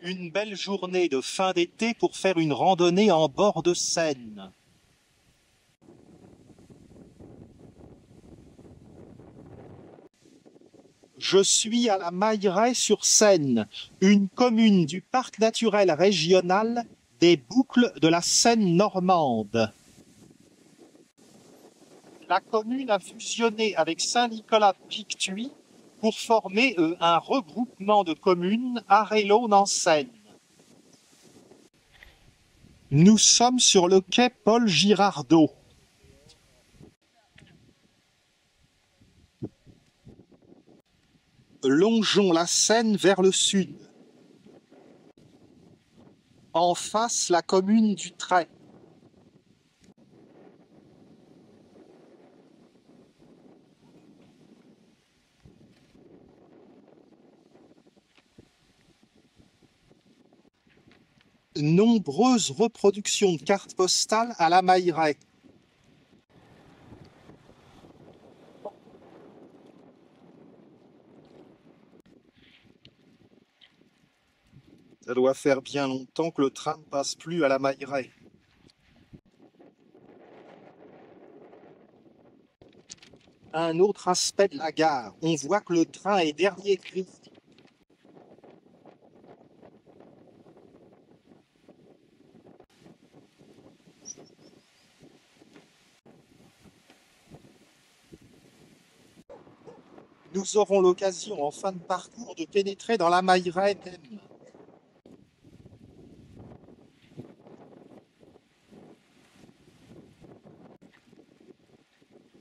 Une belle journée de fin d'été pour faire une randonnée en bord de Seine. Je suis à la Mailleraie-sur-Seine, une commune du parc naturel régional des Boucles de la Seine normande. La commune a fusionné avec Saint-Nicolas-de-Pictuis pour former un regroupement de communes Arello-en-Seine. Nous sommes sur le quai Paul Girardot. Longeons la Seine vers le sud. En face, la commune du Trait. Nombreuses reproductions de cartes postales à la Mailleraie. Ça doit faire bien longtemps que le train ne passe plus à la Mailleraie. Un autre aspect de la gare, on voit que le train est dernier cri. Nous aurons l'occasion en fin de parcours de pénétrer dans la Mailleraie même.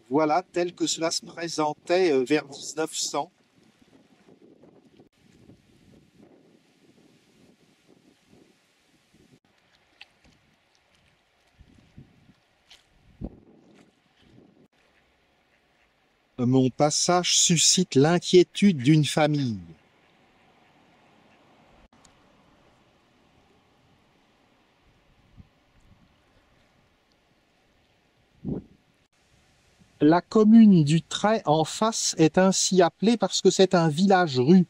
Voilà tel que cela se présentait vers 1900. Mon passage suscite l'inquiétude d'une famille. La commune du Trait en face est ainsi appelée parce que c'est un village-rue,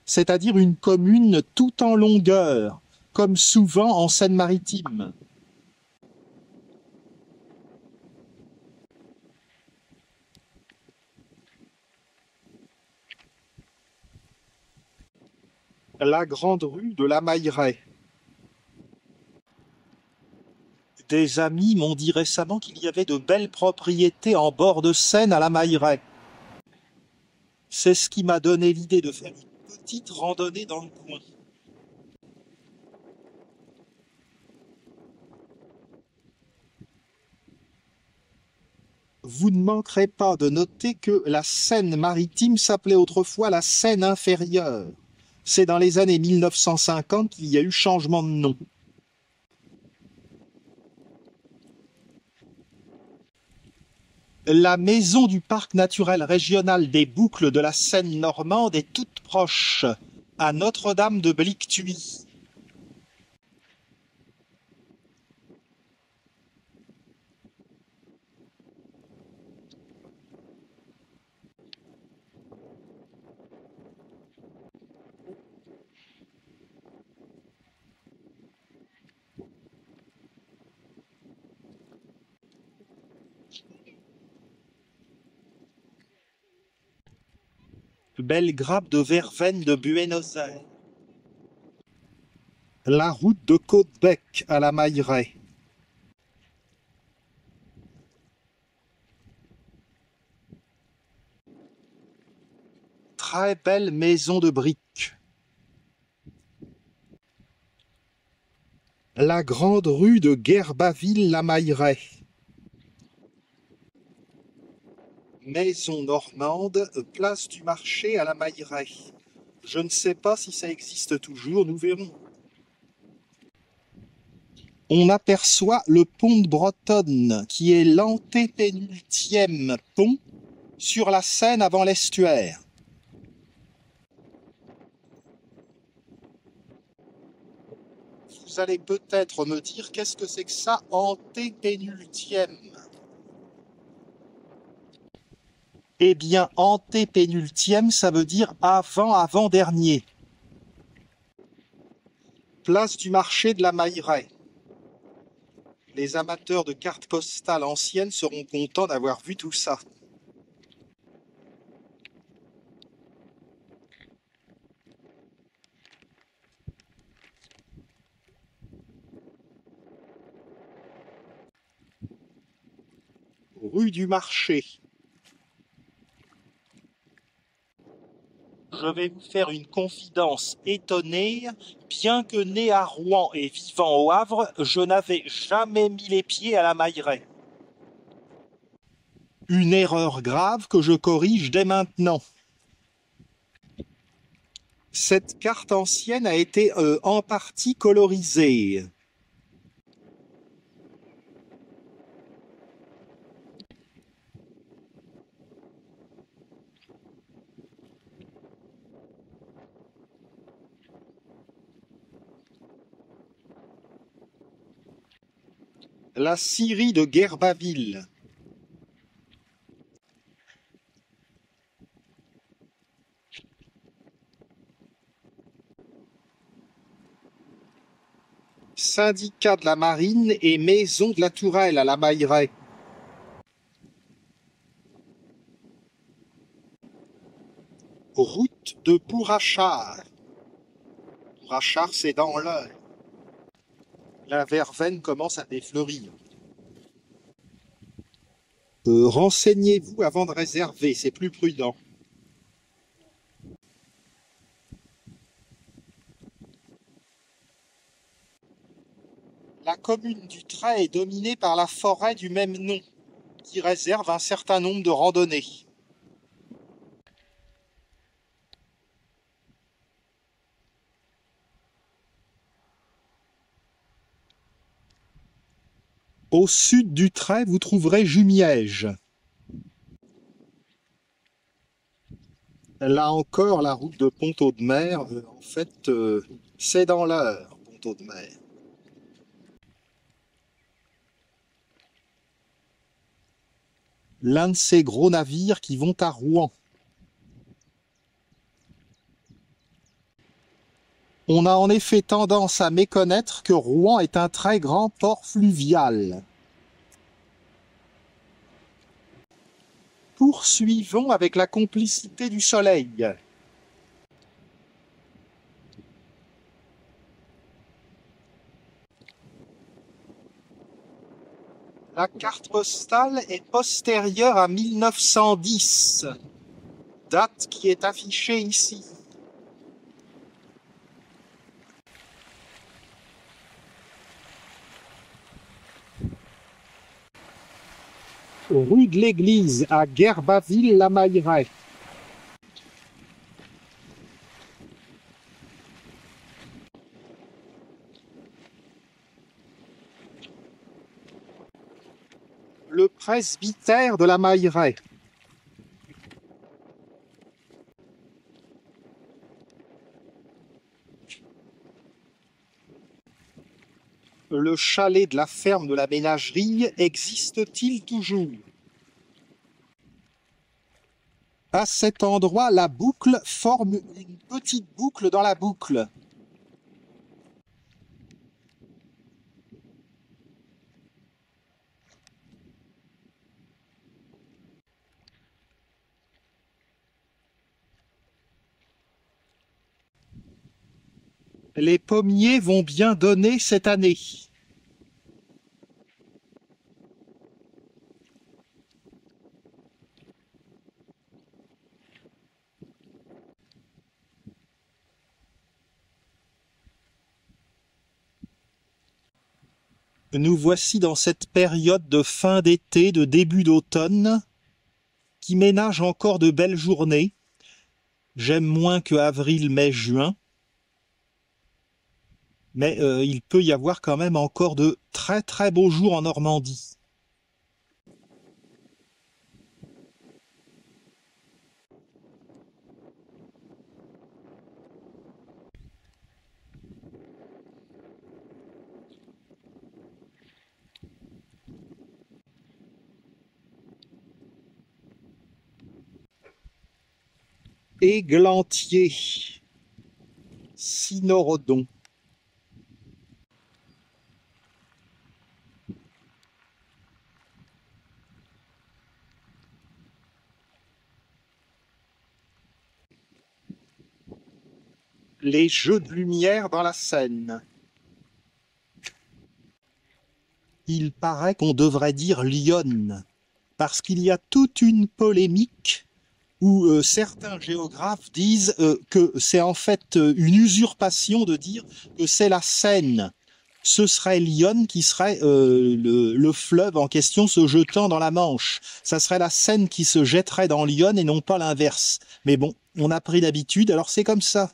c'est-à-dire une commune tout en longueur, comme souvent en Seine-Maritime. La grande rue de la Mailleraie. Des amis m'ont dit récemment qu'il y avait de belles propriétés en bord de Seine à la Mailleraie. C'est ce qui m'a donné l'idée de faire une petite randonnée dans le coin. Vous ne manquerez pas de noter que la Seine-Maritime s'appelait autrefois la Seine inférieure. C'est dans les années 1950 qu'il y a eu changement de nom. La maison du parc naturel régional des Boucles de la Seine normande est toute proche, à Notre-Dame de Blictuis. Belle grappe de verveine de Buenos Aires. La route de Côte-Bec à la Mailleraie. Très belle maison de briques. La grande rue de Guerbaville-la-Mailleraie. Maison normande, place du marché à la Mailleraie. Je ne sais pas si ça existe toujours, nous verrons. On aperçoit le pont de Bretonne, qui est l'antépénultième pont sur la Seine avant l'estuaire. Vous allez peut-être me dire, qu'est-ce que c'est que ça, antépénultième? Eh bien, antépénultième, ça veut dire avant-avant-dernier. Place du marché de la Mailleraie. Les amateurs de cartes postales anciennes seront contents d'avoir vu tout ça. Rue du Marché. Je vais vous faire une confidence étonnée. Bien que né à Rouen et vivant au Havre, je n'avais jamais mis les pieds à la Mailleraie. Une erreur grave que je corrige dès maintenant. Cette carte ancienne a été en partie colorisée. La scierie de Guerbaville. Syndicat de la Marine et Maison de la Tourelle à la Mailleraie. Route de Pourrachard. Pourrachard, c'est dans l'Eure. La verveine commence à défleurir. Renseignez-vous avant de réserver, c'est plus prudent. La commune du Trait est dominée par la forêt du même nom, qui réserve un certain nombre de randonnées. Au sud du Trait, vous trouverez Jumièges. Là encore, la route de Pont-Audemer, en fait, c'est dans l'Eure, Pont-Audemer. L'un de ces gros navires qui vont à Rouen. On a en effet tendance à méconnaître que Rouen est un très grand port fluvial. Poursuivons avec la complicité du soleil. La carte postale est postérieure à 1910, date qui est affichée ici. Rue de l'Église à Guerbaville-la-Mailleraie. Le presbytère de la Mailleraie. Le chalet de la ferme de la ménagerie existe-t-il toujours? À cet endroit, la boucle forme une petite boucle dans la boucle. Les pommiers vont bien donner cette année. Nous voici dans cette période de fin d'été, de début d'automne, qui ménage encore de belles journées. J'aime moins que avril, mai, juin. Mais il peut y avoir quand même encore de très très beaux jours en Normandie. Églantier, cynorhodon. les jeux de lumière dans la Seine. Il paraît qu'on devrait dire Lyon, parce qu'il y a toute une polémique où certains géographes disent que c'est en fait une usurpation de dire que c'est la Seine. Ce serait Lyon qui serait le fleuve en question se jetant dans la Manche. Ça serait la Seine qui se jetterait dans Lyon et non pas l'inverse. Mais bon, on a pris l'habitude, alors c'est comme ça.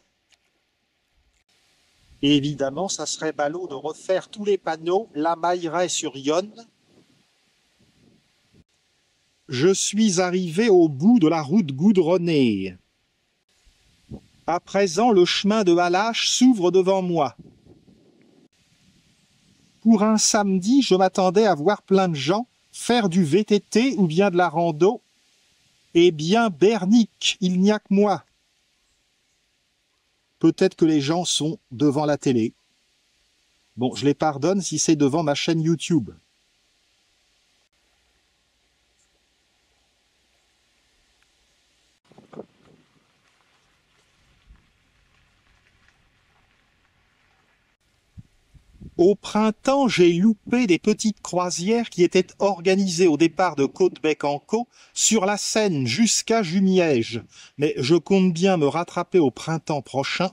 Et évidemment, ça serait ballot de refaire tous les panneaux, la Mailleraie sur Yonne. Je suis arrivé au bout de la route goudronnée. À présent, le chemin de Hallache s'ouvre devant moi. Pour un samedi, je m'attendais à voir plein de gens faire du VTT ou bien de la rando. Eh bien, bernique, il n'y a que moi. Peut-être que les gens sont devant la télé. Bon, je les pardonne si c'est devant ma chaîne YouTube. Au printemps, j'ai loupé des petites croisières qui étaient organisées au départ de Côte-Bec-en-Caux sur la Seine jusqu'à Jumièges. Mais je compte bien me rattraper au printemps prochain.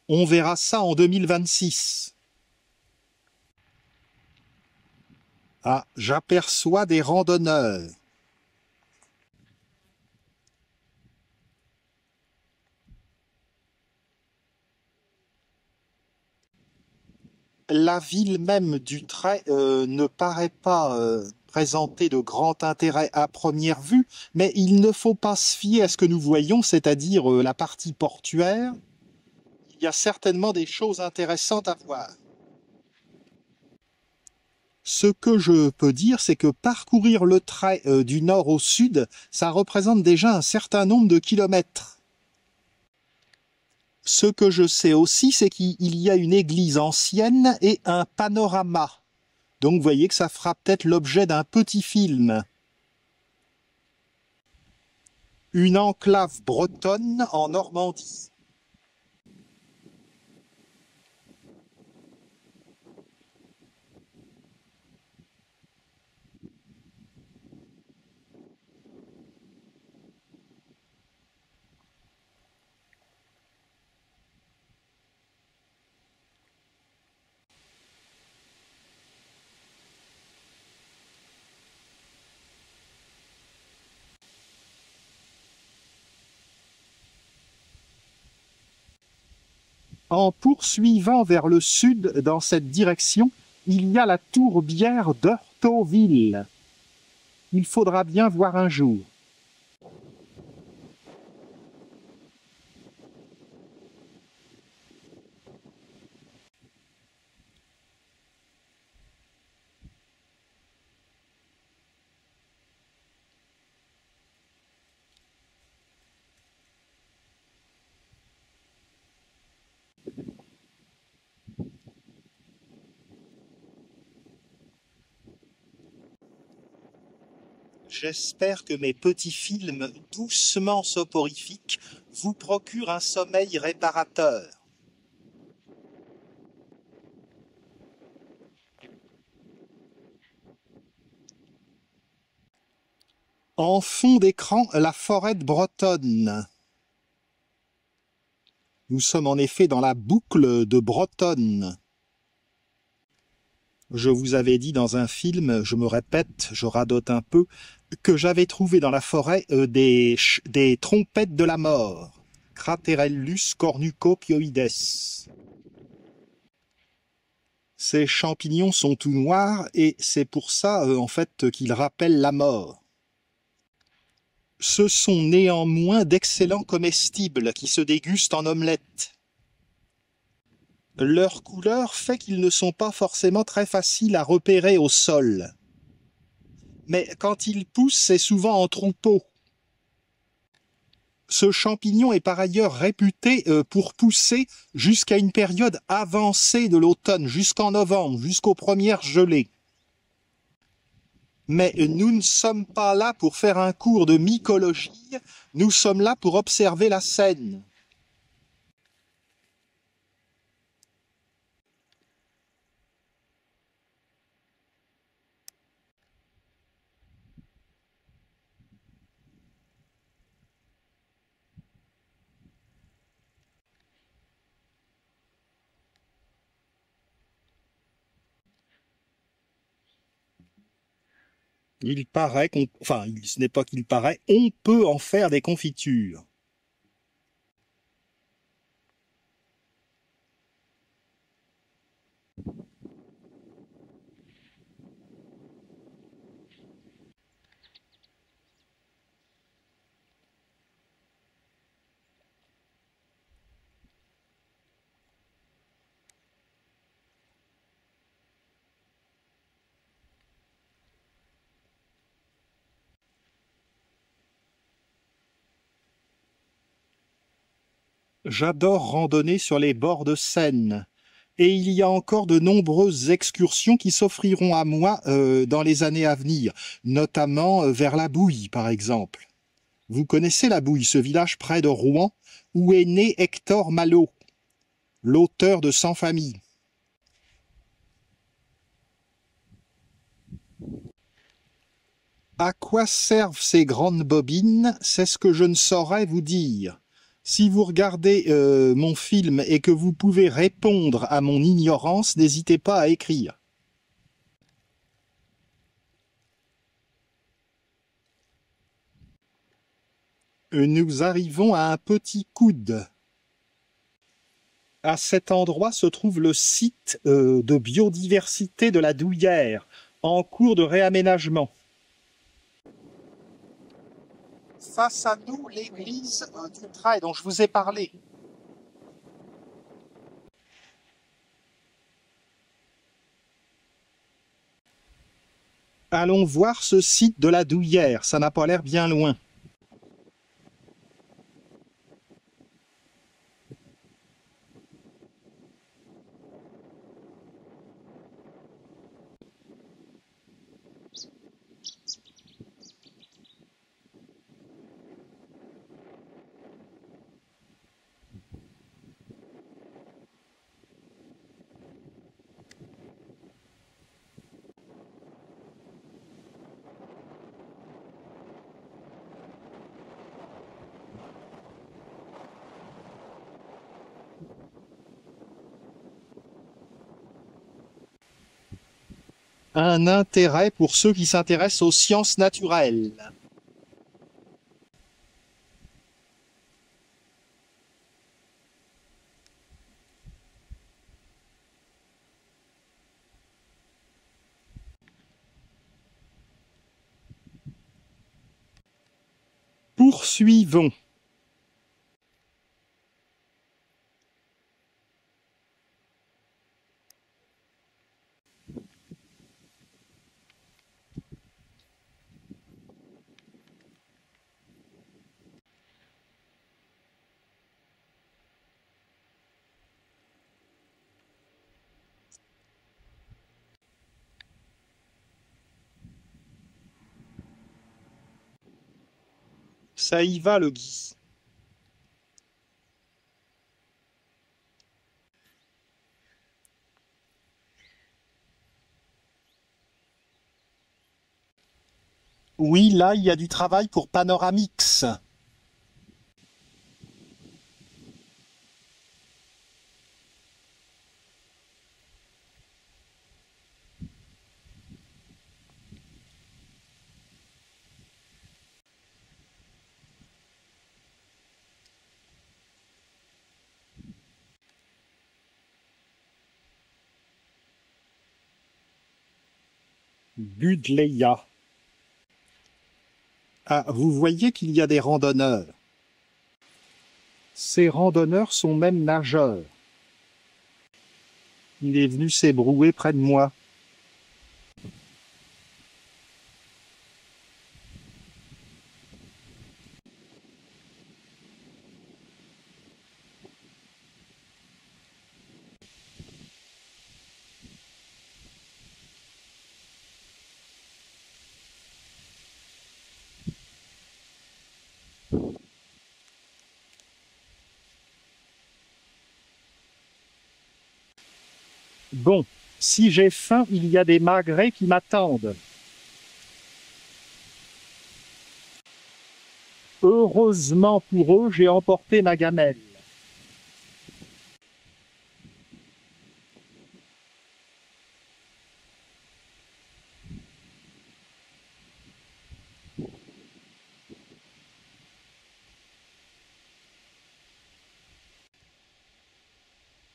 On verra ça en 2026. Ah, j'aperçois des randonneurs. La ville même d'Utrecht ne paraît pas présenter de grand intérêt à première vue, mais il ne faut pas se fier à ce que nous voyons, c'est-à-dire la partie portuaire. Il y a certainement des choses intéressantes à voir. Ce que je peux dire, c'est que parcourir le trait du nord au sud, ça représente déjà un certain nombre de kilomètres. Ce que je sais aussi, c'est qu'il y a une église ancienne et un panorama. Donc vous voyez que ça fera peut-être l'objet d'un petit film. Une enclave bretonne en Normandie. En poursuivant vers le sud dans cette direction, il y a la tourbière d'Heurtauville. Il faudra bien voir un jour. J'espère que mes petits films doucement soporifiques vous procurent un sommeil réparateur. En fond d'écran, la forêt bretonne. Nous sommes en effet dans la boucle de Bretonne. Je vous avais dit dans un film, je me répète, je radote un peu, que j'avais trouvé dans la forêt des trompettes de la mort. Craterellus cornucopioides. Ces champignons sont tout noirs et c'est pour ça, en fait, qu'ils rappellent la mort. Ce sont néanmoins d'excellents comestibles qui se dégustent en omelette. Leur couleur fait qu'ils ne sont pas forcément très faciles à repérer au sol. Mais quand ils poussent, c'est souvent en troupeau. Ce champignon est par ailleurs réputé pour pousser jusqu'à une période avancée de l'automne, jusqu'en novembre, jusqu'aux premières gelées. Mais nous ne sommes pas là pour faire un cours de mycologie, nous sommes là pour observer la scène. Il paraît qu'on, enfin, ce n'est pas qu'il paraît, on peut en faire des confitures. J'adore randonner sur les bords de Seine. Et il y a encore de nombreuses excursions qui s'offriront à moi dans les années à venir, notamment vers la Bouille, par exemple. Vous connaissez la Bouille, ce village près de Rouen, où est né Hector Malot, l'auteur de Sans famille. À quoi servent ces grandes bobines? C'est ce que je ne saurais vous dire. Si vous regardez mon film et que vous pouvez répondre à mon ignorance, n'hésitez pas à écrire. Nous arrivons à un petit coude. À cet endroit se trouve le site de biodiversité de la Douillère, en cours de réaménagement. Face à nous, l'église du Trail dont je vous ai parlé. Allons voir ce site de la Douillère, ça n'a pas l'air bien loin. Un intérêt pour ceux qui s'intéressent aux sciences naturelles. Poursuivons. Ça y va, le Guy. Oui, là, il y a du travail pour Panoramix. Budleia. Ah, vous voyez qu'il y a des randonneurs. Ces randonneurs sont même nageurs. Il est venu s'ébrouer près de moi. Bon, si j'ai faim, il y a des magrets qui m'attendent. Heureusement pour eux, j'ai emporté ma gamelle.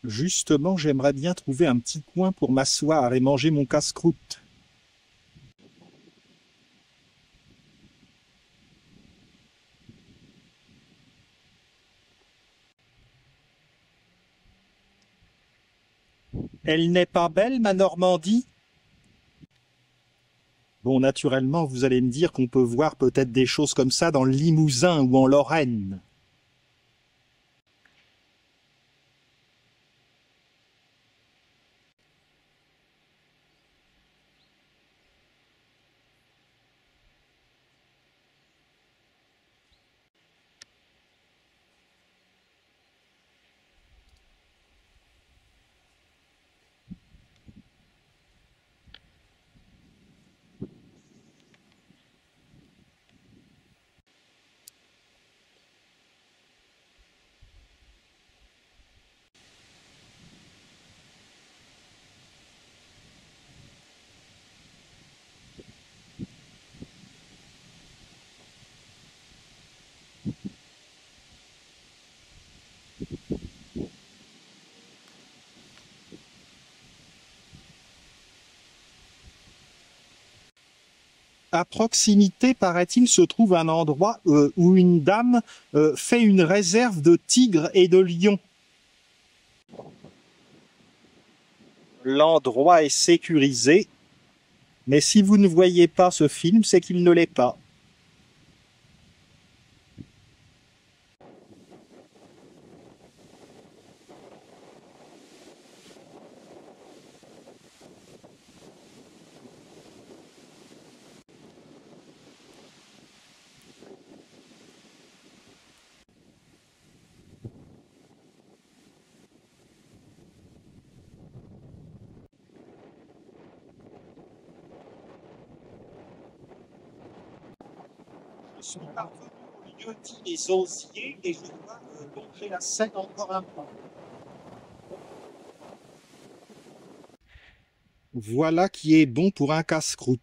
Justement, j'aimerais bien trouver un petit coin pour m'asseoir et manger mon casse-croûte. Elle n'est pas belle, ma Normandie? Bon, naturellement, vous allez me dire qu'on peut voir peut-être des choses comme ça dans le Limousin ou en Lorraine. À proximité, paraît-il, se trouve un endroit où une dame fait une réserve de tigres et de lions. L'endroit est sécurisé, mais si vous ne voyez pas ce film, c'est qu'il ne l'est pas. Je suis parvenu au lieu dit des osiers et je dois longer la Seine encore un peu. Voilà qui est bon pour un casse-croûte.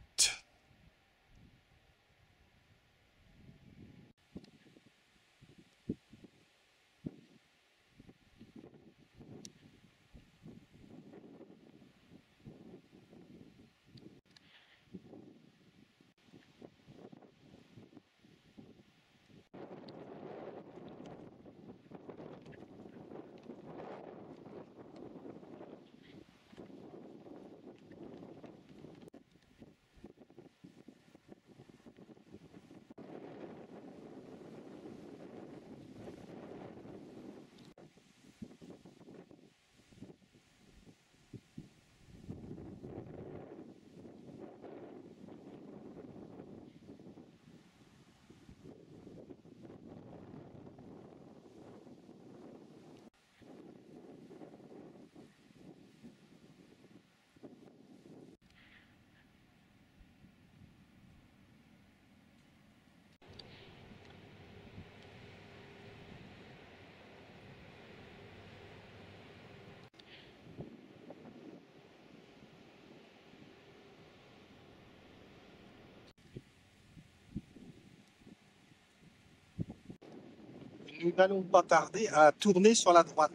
Nous n'allons pas tarder à tourner sur la droite.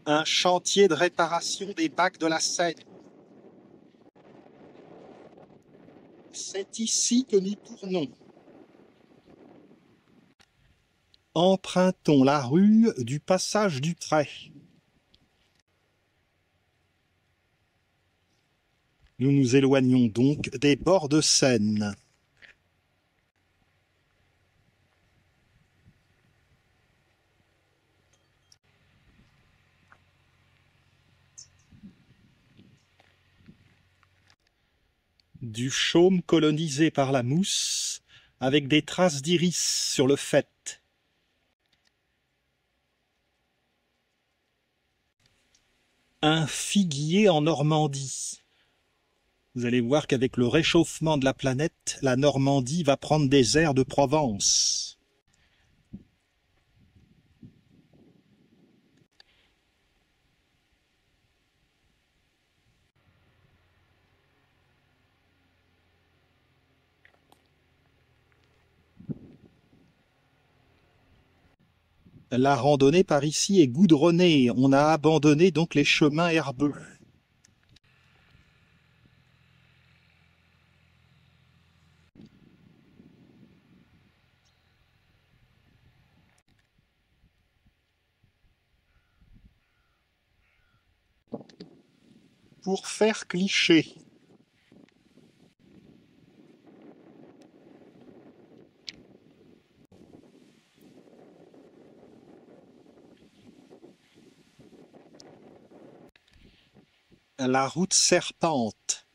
Un chantier de réparation des bacs de la Seine. C'est ici que nous tournons. Empruntons la rue du passage du Trait. Nous nous éloignons donc des bords de Seine. Du chaume colonisé par la mousse, avec des traces d'iris sur le faîte. Un figuier en Normandie. Vous allez voir qu'avec le réchauffement de la planète, la Normandie va prendre des airs de Provence. La randonnée par ici est goudronnée, on a abandonné donc les chemins herbeux. Pour faire cliché. La route serpente.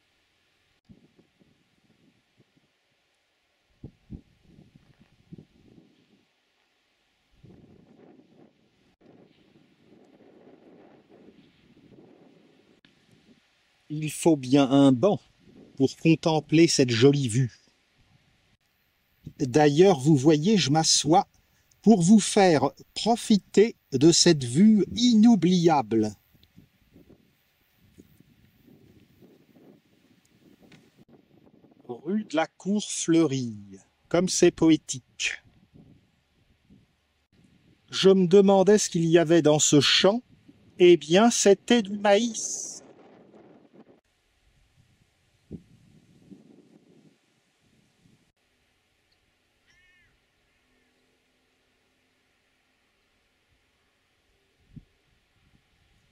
Il faut bien un banc pour contempler cette jolie vue. D'ailleurs, vous voyez, je m'assois pour vous faire profiter de cette vue inoubliable. Rue de la Cour Fleurie, comme c'est poétique. Je me demandais ce qu'il y avait dans ce champ. Eh bien, c'était du maïs.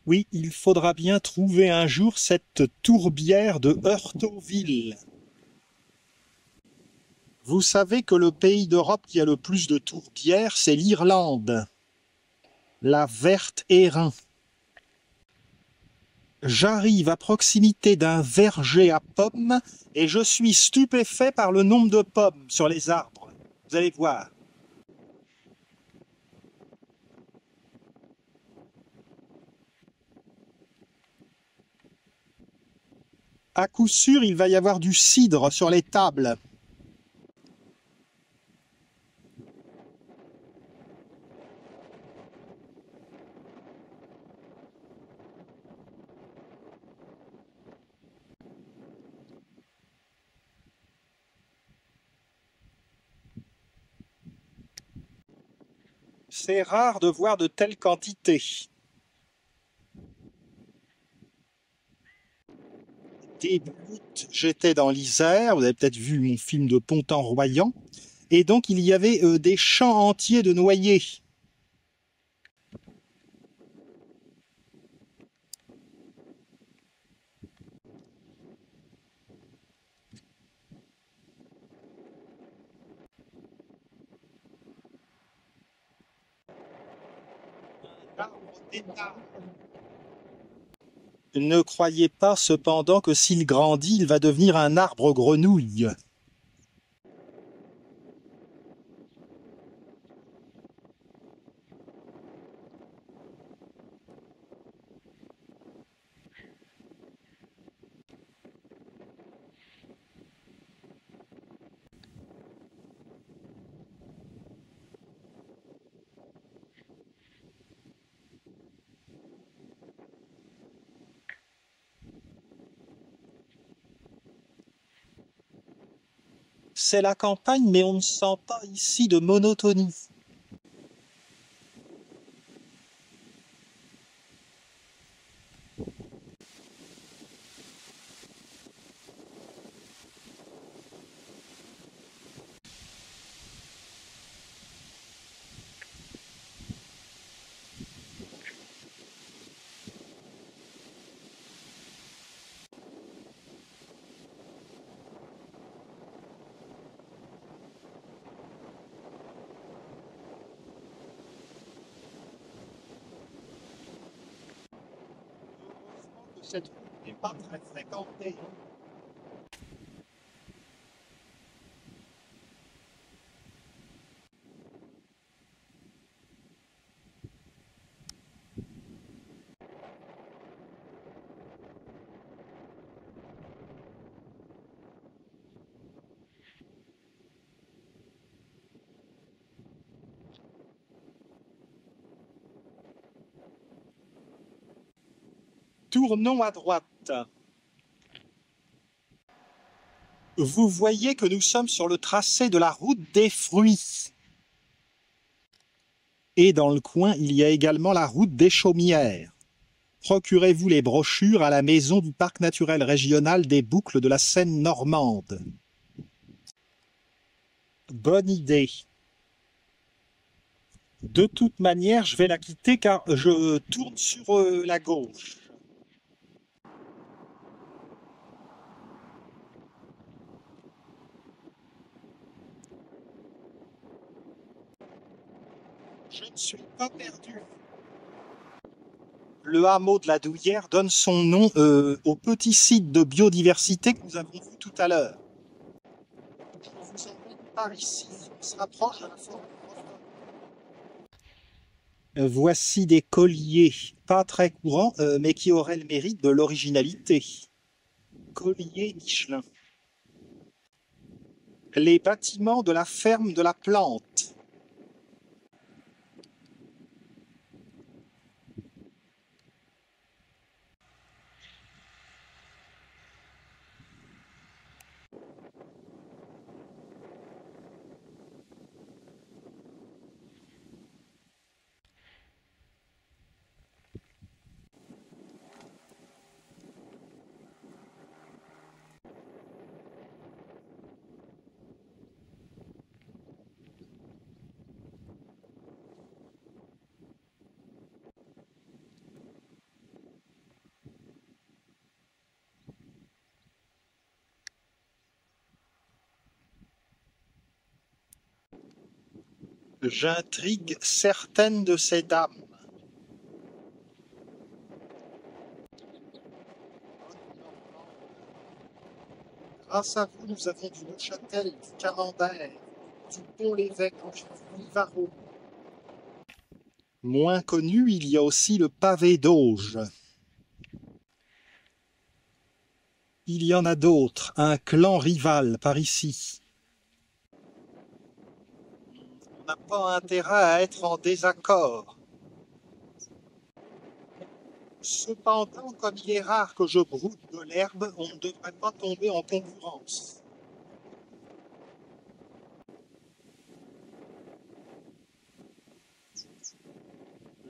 Oui, il faudra bien trouver un jour cette tourbière de Heurtauville. Vous savez que le pays d'Europe qui a le plus de tourbières, c'est l'Irlande. La Verte Airain. J'arrive à proximité d'un verger à pommes et je suis stupéfait par le nombre de pommes sur les arbres. Vous allez voir. À coup sûr, il va y avoir du cidre sur les tables. C'est rare de voir de telles quantités. Début août, j'étais dans l'Isère, vous avez peut-être vu mon film de Pontan-Royan, et donc il y avait des champs entiers de noyers. Ne croyez pas cependant que s'il grandit, il va devenir un arbre grenouille. C'est la campagne, mais on ne sent pas ici de monotonie. Heureusement que cette route n'est pas très fréquentée. Tournons à droite. Vous voyez que nous sommes sur le tracé de la route des fruits. Et dans le coin, il y a également la route des Chaumières. Procurez-vous les brochures à la maison du Parc naturel régional des Boucles de la Seine normande. Bonne idée. De toute manière, je vais la quitter car je tourne sur la gauche. Je ne suis pas perdu. Le hameau de la Douillère donne son nom au petit site de biodiversité que nous avons vu tout à l'heure. Je vous emmène par ici, on se rapproche de la forêt. Voici des colliers, pas très courants, mais qui auraient le mérite de l'originalité. Collier Michelin. Les bâtiments de la ferme de la Plante. J'intrigue certaines de ces dames. Grâce à vous, nous avons du Neuchâtel, du Camembert, du Pont-l'Évêque, du Varro. Moins connu, il y a aussi le pavé d'Auge. Il y en a d'autres, un clan rival par ici. On n'a pas intérêt à être en désaccord. Cependant, comme il est rare que je broute de l'herbe, on ne devrait pas tomber en concurrence.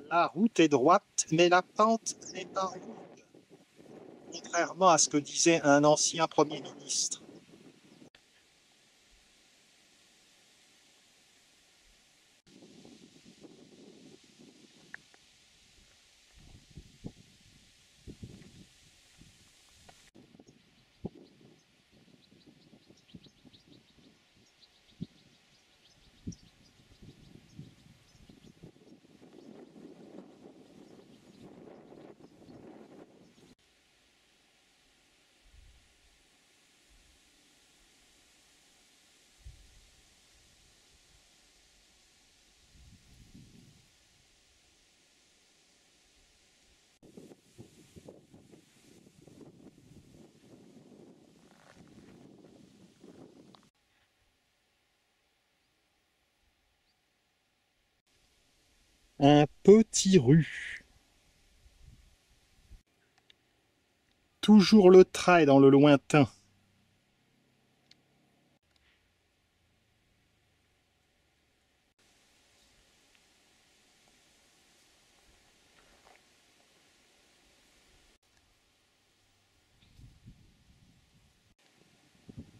La route est droite, mais la pente n'est pas rude, contrairement à ce que disait un ancien Premier ministre. Un petit rue. Toujours le trait dans le lointain.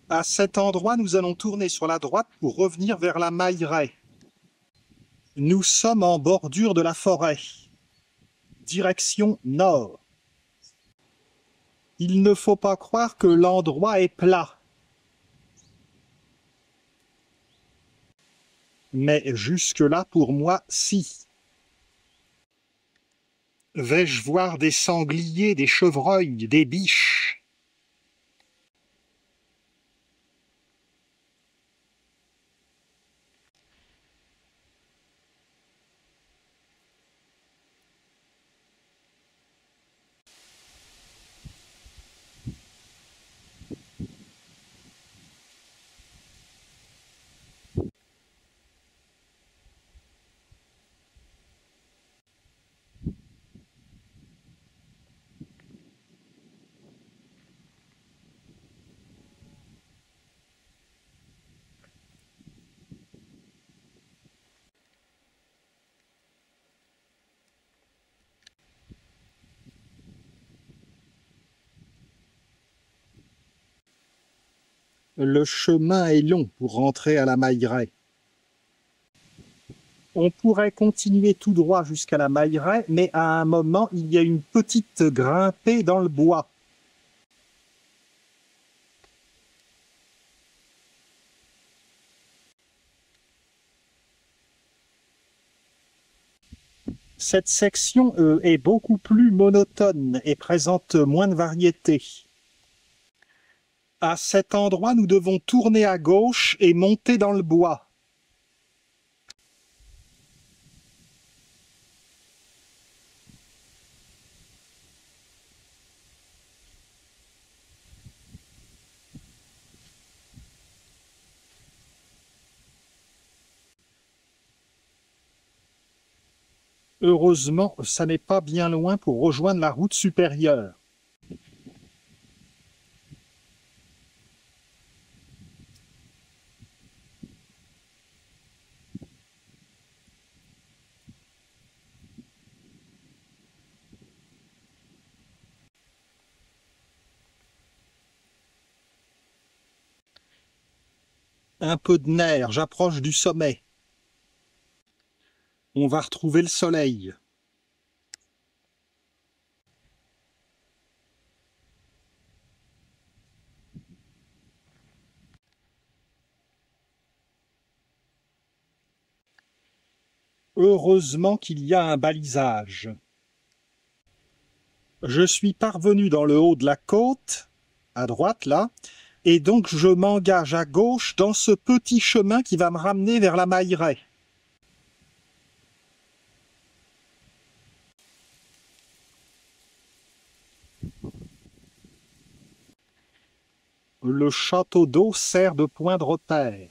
À cet endroit, nous allons tourner sur la droite pour revenir vers la Mailleraie. Nous sommes en bordure de la forêt. Direction nord. Il ne faut pas croire que l'endroit est plat. Mais jusque-là, pour moi, si. Vais-je voir des sangliers, des chevreuils, des biches? Le chemin est long pour rentrer à la Mailleraie. On pourrait continuer tout droit jusqu'à la Mailleraie, mais à un moment, il y a une petite grimpée dans le bois. Cette section est beaucoup plus monotone et présente moins de variété. À cet endroit, nous devons tourner à gauche et monter dans le bois. Heureusement, ça n'est pas bien loin pour rejoindre la route supérieure. Un peu de nerfs, j'approche du sommet. On va retrouver le soleil. Heureusement qu'il y a un balisage. Je suis parvenu dans le haut de la côte, à droite là, et donc je m'engage à gauche dans ce petit chemin qui va me ramener vers la Mailleraie. Le château d'eau sert de point de repère.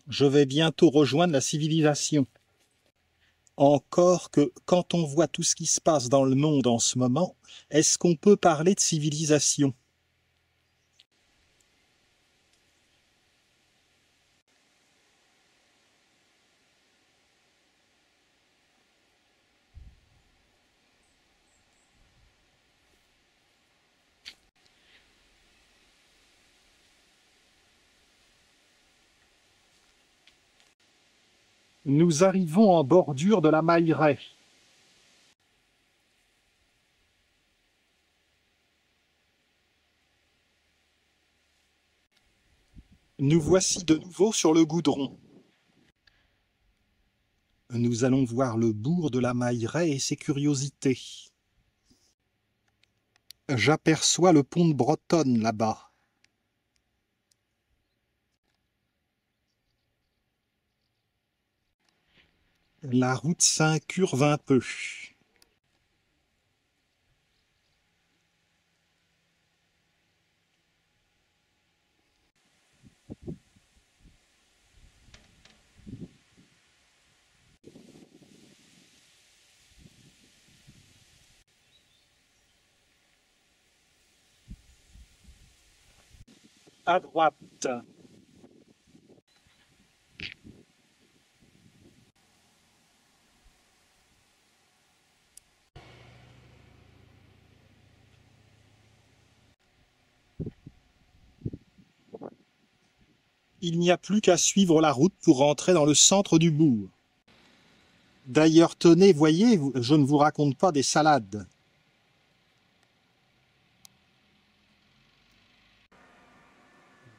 Je vais bientôt rejoindre la civilisation. Encore que, quand on voit tout ce qui se passe dans le monde en ce moment, est-ce qu'on peut parler de civilisation? Nous arrivons en bordure de la Mailleraie. Nous voici de nouveau sur le goudron. Nous allons voir le bourg de la Mailleraie et ses curiosités. J'aperçois le pont de Bretonne là-bas. La route s'incurve un peu. À droite. Il n'y a plus qu'à suivre la route pour rentrer dans le centre du bourg. D'ailleurs, tenez, voyez, je ne vous raconte pas des salades.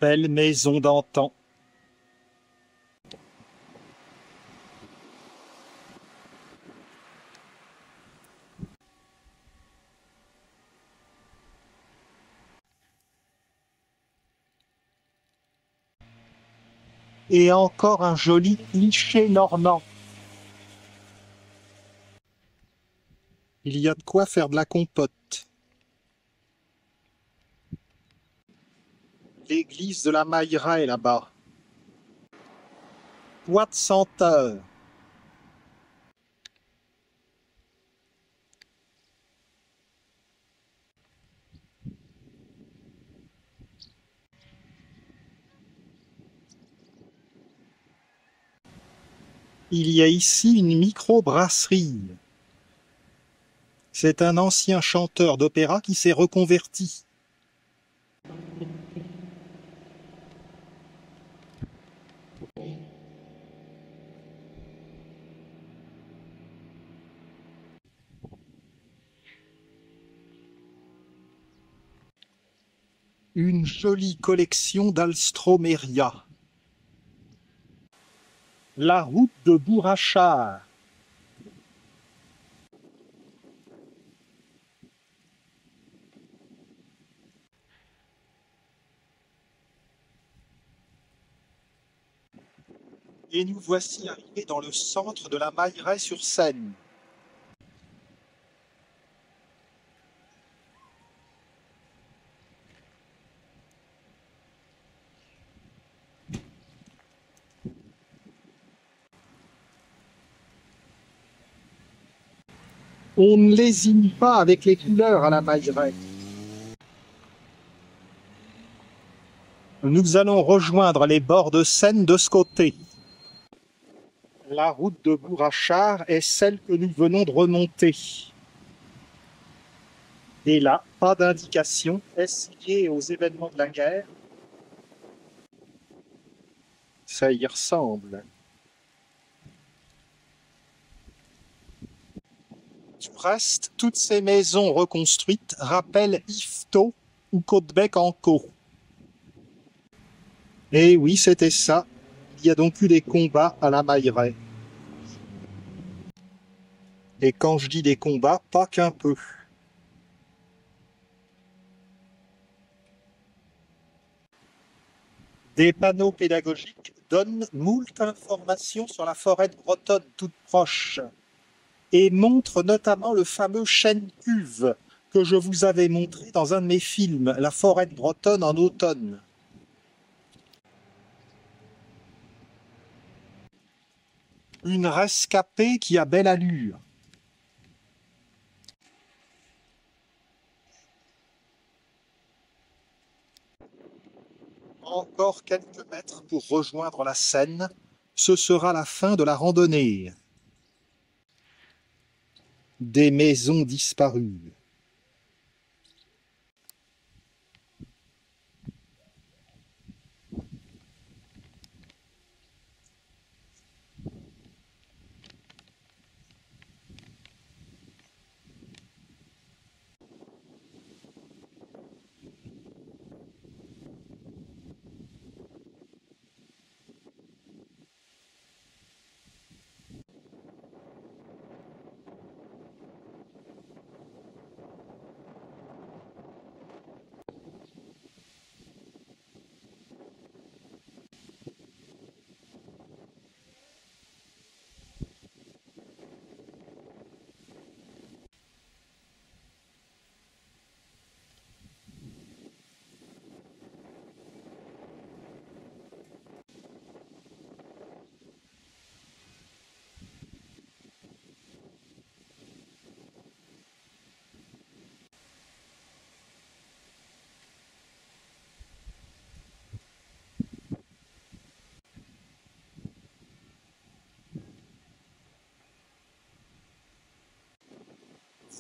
Belle maison d'antan. Et encore un joli cliché normand. Il y a de quoi faire de la compote. L'église de la Mailleraie là-bas. Bois de senteur. Il y a ici une microbrasserie. C'est un ancien chanteur d'opéra qui s'est reconverti. Une jolie collection d'Alstromeria. La route de Bourrachard. Et nous voici arrivés dans le centre de la Mailleraie-sur-Seine. On ne lésine pas avec les couleurs à la Mailleraie. Nous allons rejoindre les bords de Seine de ce côté. La route de Bourrachard est celle que nous venons de remonter. Et là, pas d'indication. Est-ce lié aux événements de la guerre? Ça y ressemble. Du reste, toutes ces maisons reconstruites rappellent Yvetot ou Caudebec-en-Caux. Eh oui, c'était ça. Il y a donc eu des combats à la Mailleraie. Et quand je dis des combats, pas qu'un peu. Des panneaux pédagogiques donnent moult informations sur la forêt de Bretonne toute proche et montrent notamment le fameux chêne cuve que je vous avais montré dans un de mes films, La forêt de Bretonne en automne. Une rescapée qui a belle allure. Encore quelques mètres pour rejoindre la Seine. Ce sera la fin de la randonnée. Des maisons disparues.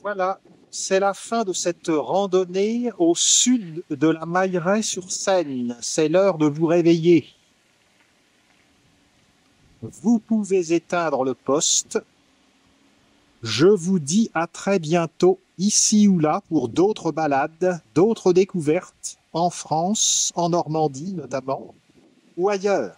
Voilà, c'est la fin de cette randonnée au sud de la Mailleraie-sur-Seine. C'est l'heure de vous réveiller. Vous pouvez éteindre le poste. Je vous dis à très bientôt, ici ou là, pour d'autres balades, d'autres découvertes, en France, en Normandie notamment, ou ailleurs.